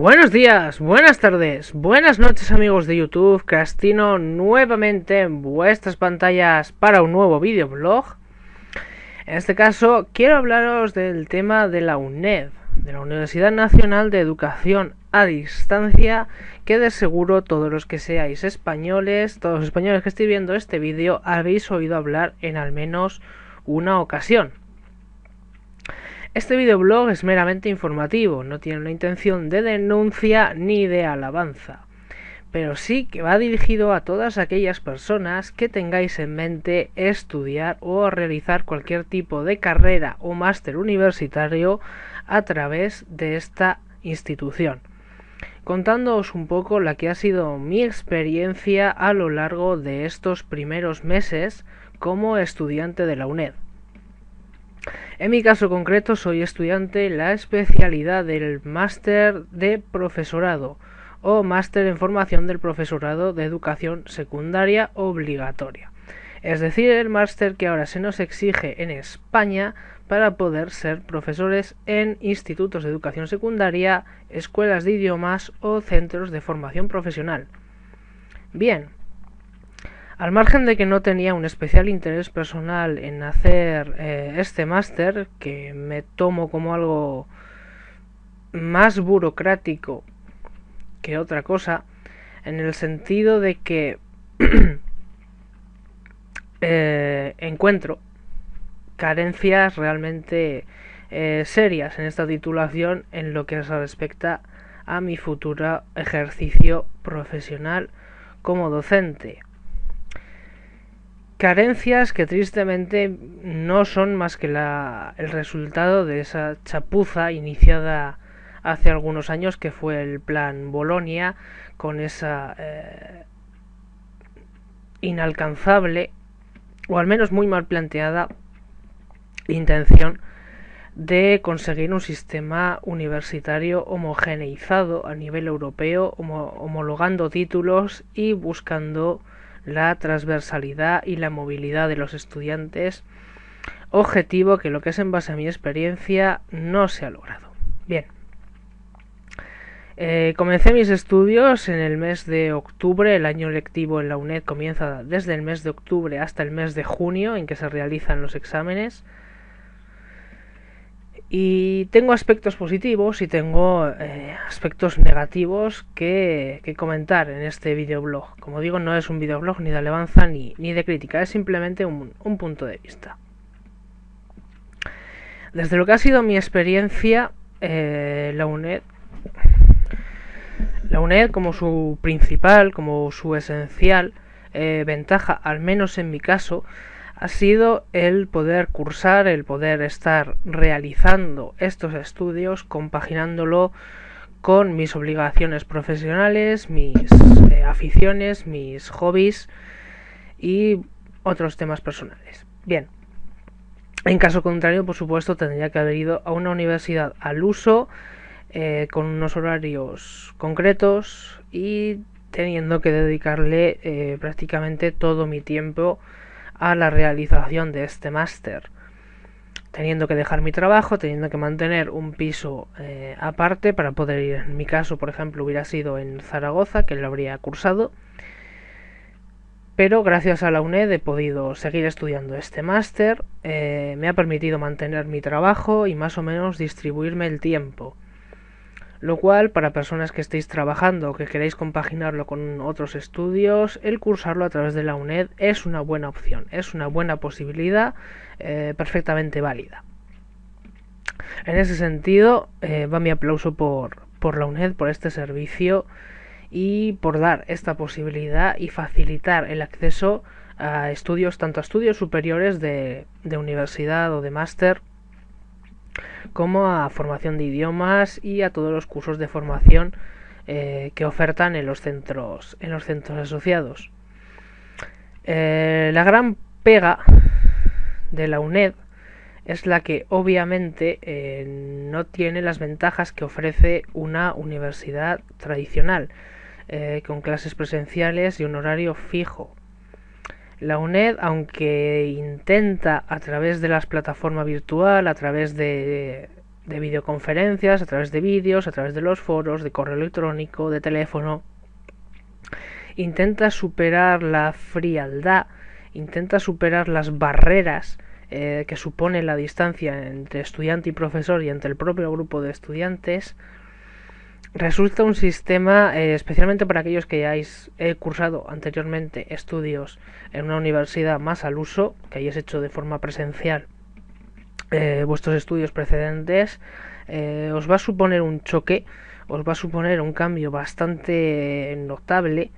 Buenos días, buenas tardes, buenas noches amigos de YouTube, Castino nuevamente en vuestras pantallas para un nuevo videoblog. En este caso quiero hablaros del tema de la UNED, de la Universidad Nacional de Educación a Distancia, que de seguro todos los que seáis españoles, todos los españoles que estéis viendo este vídeo, habéis oído hablar en al menos una ocasión. Este videoblog es meramente informativo, no tiene una intención de denuncia ni de alabanza, pero sí que va dirigido a todas aquellas personas que tengáis en mente estudiar o realizar cualquier tipo de carrera o máster universitario a través de esta institución, contándoos un poco la que ha sido mi experiencia a lo largo de estos primeros meses como estudiante de la UNED. En mi caso concreto soy estudiante en la especialidad del máster de profesorado o máster en formación del profesorado de educación secundaria obligatoria. Es decir, el máster que ahora se nos exige en España para poder ser profesores en institutos de educación secundaria, escuelas de idiomas o centros de formación profesional. Bien. Al margen de que no tenía un especial interés personal en hacer este máster, que me tomo como algo más burocrático que otra cosa, en el sentido de que encuentro carencias realmente serias en esta titulación en lo que se respecta a mi futuro ejercicio profesional como docente. Carencias que tristemente no son más que el resultado de esa chapuza iniciada hace algunos años, que fue el plan Bolonia, con esa inalcanzable, o al menos muy mal planteada, intención de conseguir un sistema universitario homogeneizado a nivel europeo, homologando títulos y buscando la transversalidad y la movilidad de los estudiantes, objetivo que, lo que es en base a mi experiencia, no se ha logrado. Bien, comencé mis estudios en el mes de octubre. El año lectivo en la UNED comienza desde el mes de octubre hasta el mes de junio, en que se realizan los exámenes. Y tengo aspectos positivos y tengo aspectos negativos que comentar en este videoblog. Como digo, no es un videoblog ni de alabanza ni de crítica, es simplemente un punto de vista. Desde lo que ha sido mi experiencia, la UNED como su principal, como su esencial ventaja, al menos en mi caso, ha sido el poder cursar, el poder estar realizando estos estudios, compaginándolo con mis obligaciones profesionales, mis aficiones, mis hobbies y otros temas personales. Bien, en caso contrario, por supuesto, tendría que haber ido a una universidad al uso, con unos horarios concretos y teniendo que dedicarle prácticamente todo mi tiempo a la realización de este máster, teniendo que dejar mi trabajo, teniendo que mantener un piso aparte para poder ir. En mi caso, por ejemplo, hubiera sido en Zaragoza, que lo habría cursado, pero gracias a la UNED he podido seguir estudiando este máster. Me ha permitido mantener mi trabajo y más o menos distribuirme el tiempo, lo cual, para personas que estéis trabajando o que queréis compaginarlo con otros estudios, el cursarlo a través de la UNED es una buena opción, es una buena posibilidad, perfectamente válida. En ese sentido, va mi aplauso por la UNED, por este servicio y por dar esta posibilidad y facilitar el acceso a estudios, tanto a estudios superiores de universidad o de máster, como a formación de idiomas y a todos los cursos de formación que ofertan en los centros asociados. La gran pega de la UNED es la que obviamente no tiene las ventajas que ofrece una universidad tradicional, con clases presenciales y un horario fijo. La UNED, aunque intenta a través de las plataformas virtuales, a través de de videoconferencias, a través de vídeos, a través de los foros, de correo electrónico, de teléfono. Intenta superar la frialdad, intenta superar las barreras que supone la distancia entre estudiante y profesor y entre el propio grupo de estudiantes. Resulta un sistema, especialmente para aquellos que hayáis cursado anteriormente estudios en una universidad más al uso, que hayáis hecho de forma presencial vuestros estudios precedentes, os va a suponer un choque, os va a suponer un cambio bastante notable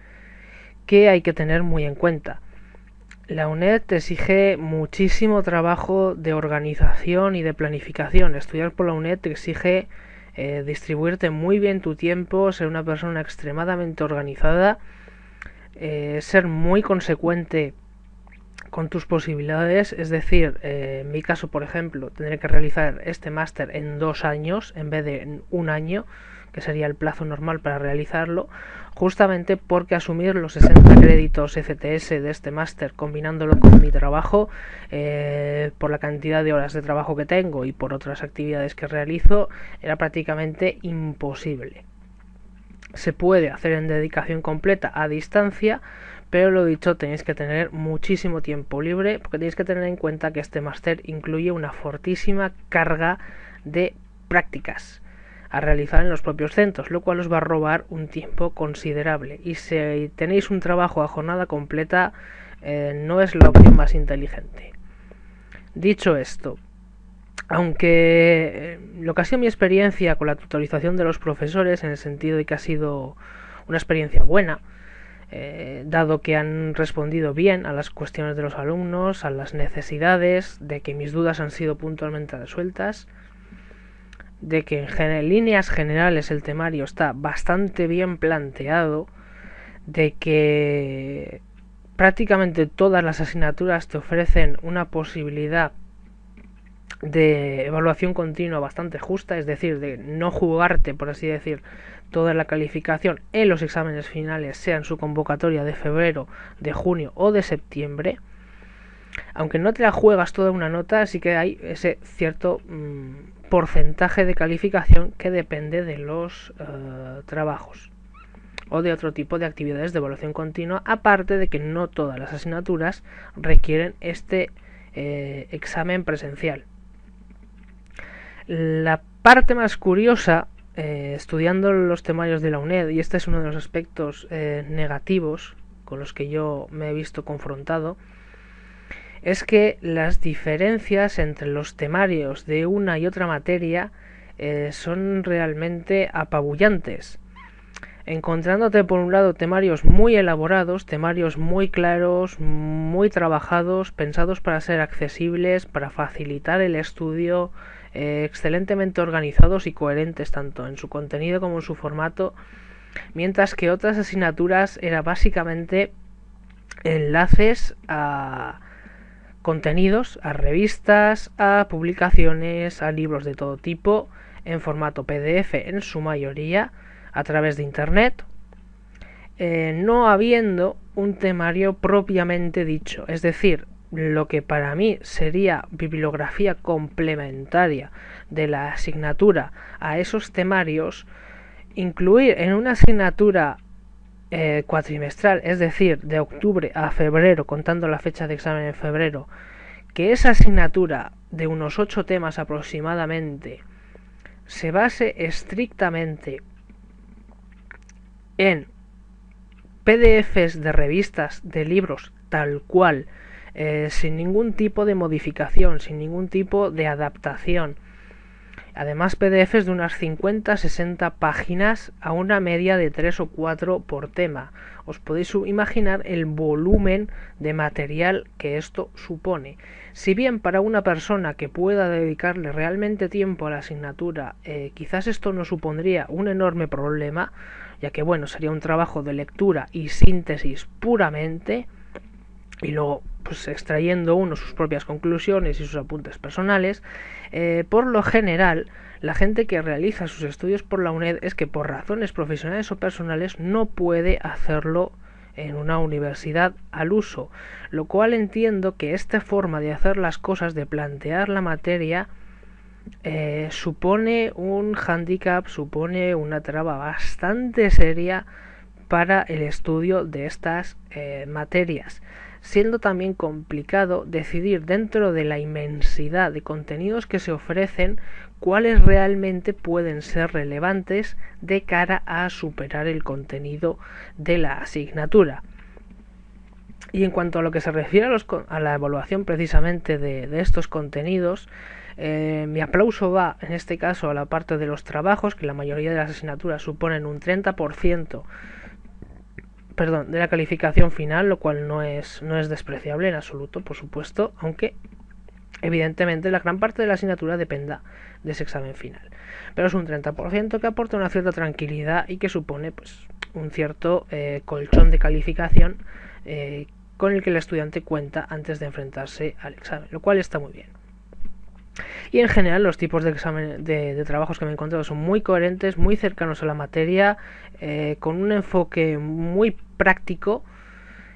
que hay que tener muy en cuenta. La UNED te exige muchísimo trabajo de organización y de planificación. Estudiar por la UNED te exige distribuirte muy bien tu tiempo, ser una persona extremadamente organizada, ser muy consecuente con tus posibilidades, es decir, en mi caso, por ejemplo, tendré que realizar este máster en 2 años en vez de en 1 año, que sería el plazo normal para realizarlo, justamente porque asumir los 60 créditos ECTS de este máster combinándolo con mi trabajo, por la cantidad de horas de trabajo que tengo y por otras actividades que realizo, era prácticamente imposible. Se puede hacer en dedicación completa a distancia, pero lo dicho, tenéis que tener muchísimo tiempo libre porque tenéis que tener en cuenta que este máster incluye una fortísima carga de prácticas a realizar en los propios centros, lo cual os va a robar un tiempo considerable, y si tenéis un trabajo a jornada completa, no es la opción más inteligente. Dicho esto, aunque lo que ha sido mi experiencia con la tutorización de los profesores, en el sentido de que ha sido una experiencia buena, dado que han respondido bien a las cuestiones de los alumnos, a las necesidades, de que mis dudas han sido puntualmente resueltas, de que en líneas generales el temario está bastante bien planteado, de que prácticamente todas las asignaturas te ofrecen una posibilidad de evaluación continua bastante justa, es decir, de no jugarte, por así decir, toda la calificación en los exámenes finales, sea en su convocatoria de febrero, de junio o de septiembre. Aunque no te la juegas toda una nota, sí que hay ese cierto porcentaje de calificación que depende de los trabajos o de otro tipo de actividades de evaluación continua, aparte de que no todas las asignaturas requieren este examen presencial. La parte más curiosa, estudiando los temarios de la UNED, y este es uno de los aspectos negativos con los que yo me he visto confrontado, es que las diferencias entre los temarios de una y otra materia son realmente apabullantes, encontrándote por un lado temarios muy elaborados, temarios muy claros, muy trabajados, pensados para ser accesibles, para facilitar el estudio, excelentemente organizados y coherentes tanto en su contenido como en su formato, mientras que otras asignaturas eran básicamente enlaces a contenidos, a revistas, a publicaciones, a libros de todo tipo, en formato PDF en su mayoría, a través de internet, no habiendo un temario propiamente dicho, es decir, lo que para mí sería bibliografía complementaria de la asignatura a esos temarios, incluir en una asignatura cuatrimestral, es decir, de octubre a febrero, contando la fecha de examen en febrero, que esa asignatura de unos 8 temas aproximadamente se base estrictamente en PDFs de revistas, de libros, tal cual, sin ningún tipo de modificación, sin ningún tipo de adaptación. Además, PDFs de unas 50-60 páginas a una media de 3 o 4 por tema. Os podéis imaginar el volumen de material que esto supone. Si bien para una persona que pueda dedicarle realmente tiempo a la asignatura, quizás esto no supondría un enorme problema, ya que bueno, sería un trabajo de lectura y síntesis puramente, y luego pues extrayendo uno sus propias conclusiones y sus apuntes personales. Por lo general, la gente que realiza sus estudios por la UNED es que por razones profesionales o personales no puede hacerlo en una universidad al uso, lo cual entiendo que esta forma de hacer las cosas, de plantear la materia, supone un hándicap, supone una traba bastante seria para el estudio de estas materias, siendo también complicado decidir dentro de la inmensidad de contenidos que se ofrecen cuáles realmente pueden ser relevantes de cara a superar el contenido de la asignatura. Y en cuanto a lo que se refiere a la evaluación precisamente de estos contenidos, mi aplauso va en este caso a la parte de los trabajos, que la mayoría de las asignaturas suponen un 30% de la calificación final, lo cual no es despreciable en absoluto, por supuesto, aunque evidentemente la gran parte de la asignatura dependa de ese examen final. Pero es un 30% que aporta una cierta tranquilidad y que supone pues un cierto colchón de calificación con el que el estudiante cuenta antes de enfrentarse al examen, lo cual está muy bien. Y en general los tipos de examen de trabajos que me he encontrado son muy coherentes, muy cercanos a la materia, con un enfoque muy práctico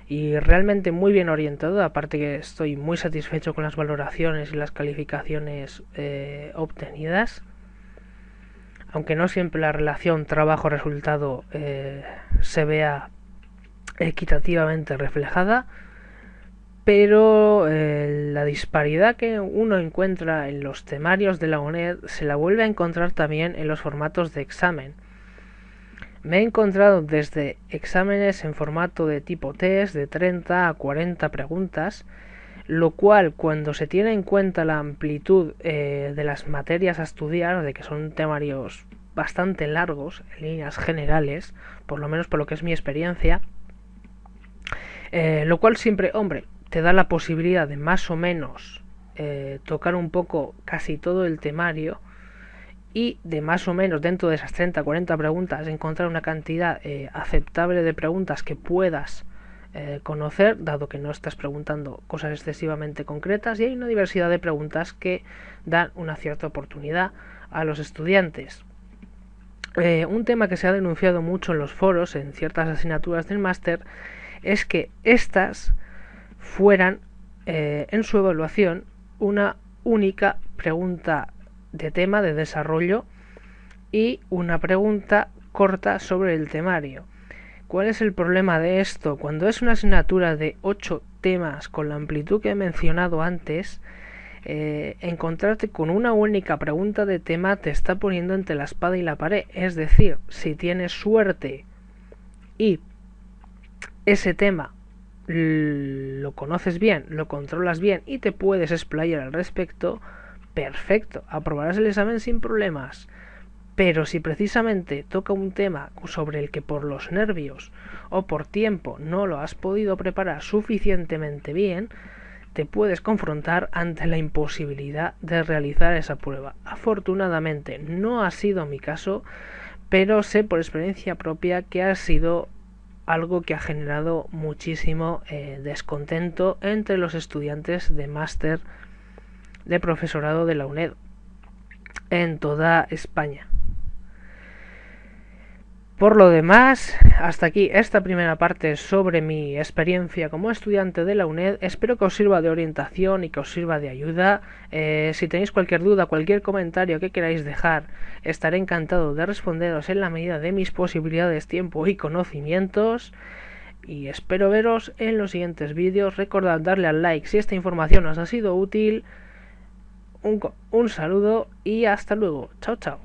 y realmente muy bien orientado. Aparte que estoy muy satisfecho con las valoraciones y las calificaciones obtenidas, aunque no siempre la relación trabajo-resultado se vea equitativamente reflejada, pero la disparidad que uno encuentra en los temarios de la UNED se la vuelve a encontrar también en los formatos de examen. Me he encontrado desde exámenes en formato de tipo test de 30 a 40 preguntas, lo cual, cuando se tiene en cuenta la amplitud de las materias a estudiar, de que son temarios bastante largos en líneas generales, por lo menos por lo que es mi experiencia, lo cual siempre, te da la posibilidad de más o menos tocar un poco casi todo el temario y de más o menos dentro de esas 30-40 preguntas encontrar una cantidad aceptable de preguntas que puedas conocer, dado que no estás preguntando cosas excesivamente concretas, y hay una diversidad de preguntas que dan una cierta oportunidad a los estudiantes. Un tema que se ha denunciado mucho en los foros, en ciertas asignaturas del máster, es que estas fueran en su evaluación una única pregunta de tema de desarrollo y una pregunta corta sobre el temario. ¿Cuál es el problema de esto? Cuando es una asignatura de 8 temas con la amplitud que he mencionado antes, encontrarte con una única pregunta de tema te está poniendo entre la espada y la pared. Es decir, si tienes suerte y ese tema lo conoces bien, lo controlas bien y te puedes explayar al respecto, perfecto, aprobarás el examen sin problemas. Pero si precisamente toca un tema sobre el que por los nervios o por tiempo no lo has podido preparar suficientemente bien, te puedes confrontar ante la imposibilidad de realizar esa prueba. Afortunadamente no ha sido mi caso, pero sé por experiencia propia que ha sido algo que ha generado muchísimo descontento entre los estudiantes de máster de profesorado de la UNED en toda España. Por lo demás, hasta aquí esta primera parte sobre mi experiencia como estudiante de la UNED. Espero que os sirva de orientación y que os sirva de ayuda. Si tenéis cualquier duda, cualquier comentario que queráis dejar, estaré encantado de responderos en la medida de mis posibilidades, tiempo y conocimientos. Y espero veros en los siguientes vídeos. Recordad darle al like si esta información os ha sido útil. Un saludo y hasta luego. Chao, chao.